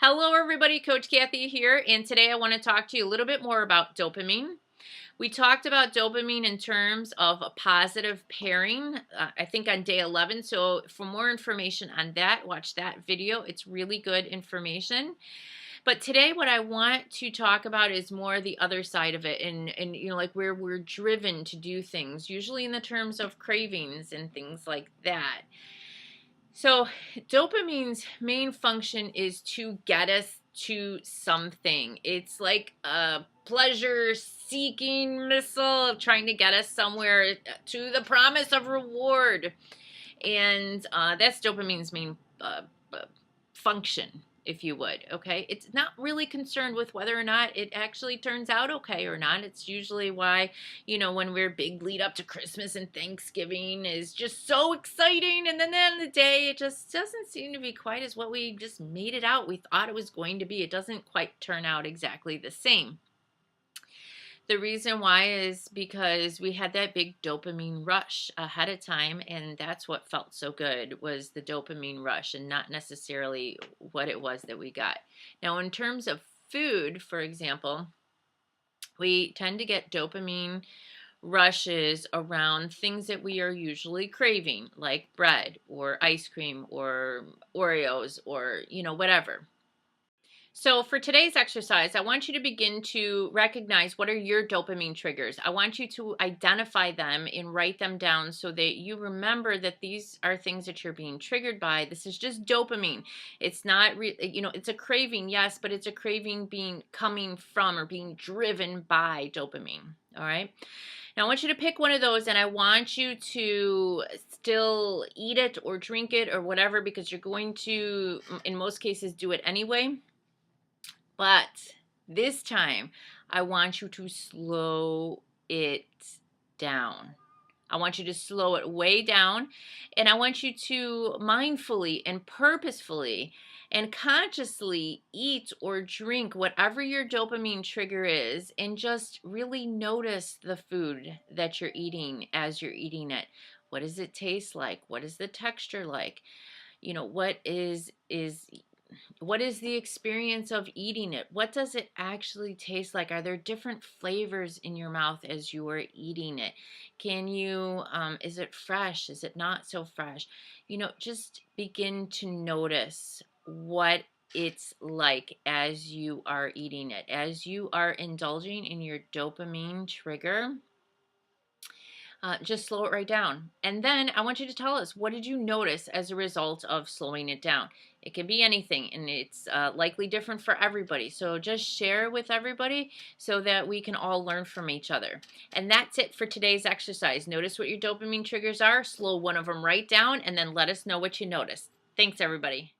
Hello everybody, Coach Kathy here, and today I want to talk to you a little bit more about dopamine. We talked about dopamine in terms of a positive pairing, I think on day 11, so for more information on that, watch that video. It's really good information. But today what I want to talk about is more the other side of it and like where we're driven to do things, usually in the terms of cravings and things like that. So dopamine's main function is to get us to something. It's like a pleasure-seeking missile trying to get us somewhere to the promise of reward. And that's dopamine's main function, if you would, okay? It's not really concerned with whether or not it actually turns out okay or not. It's usually why, when we're big lead up to Christmas and Thanksgiving is just so exciting, and then at the end of the day, it just doesn't seem to be quite as what we just made it out. We thought it was going to be. It doesn't quite turn out exactly the same. The reason why is because we had that big dopamine rush ahead of time, and that's what felt so good, was the dopamine rush and not necessarily what it was that we got. Now, in terms of food, for example, we tend to get dopamine rushes around things that we are usually craving, like bread or ice cream or Oreos or, whatever. So for today's exercise, I want you to begin to recognize what are your dopamine triggers. I want you to identify them and write them down so that you remember that these are things that you're being triggered by. This is just dopamine. It's not, it's a craving, yes, but it's a craving coming from or being driven by dopamine. All right. Now I want you to pick one of those, and I want you to still eat it or drink it or whatever, because you're going to, in most cases, do it anyway. But this time, I want you to slow it down. I want you to slow it way down, and I want you to mindfully and purposefully and consciously eat or drink whatever your dopamine trigger is, and just really notice the food that you're eating as you're eating it. What does it taste like? What is the texture like? What is the experience of eating it? What does it actually taste like? Are there different flavors in your mouth as you are eating it? Is it fresh? Is it not so fresh? Just begin to notice what it's like as you are eating it, as you are indulging in your dopamine trigger. Just slow it right down. And then I want you to tell us, what did you notice as a result of slowing it down? It can be anything, and it's likely different for everybody. So just share with everybody so that we can all learn from each other. And that's it for today's exercise. Notice what your dopamine triggers are, slow one of them right down, and then let us know what you noticed. Thanks, everybody.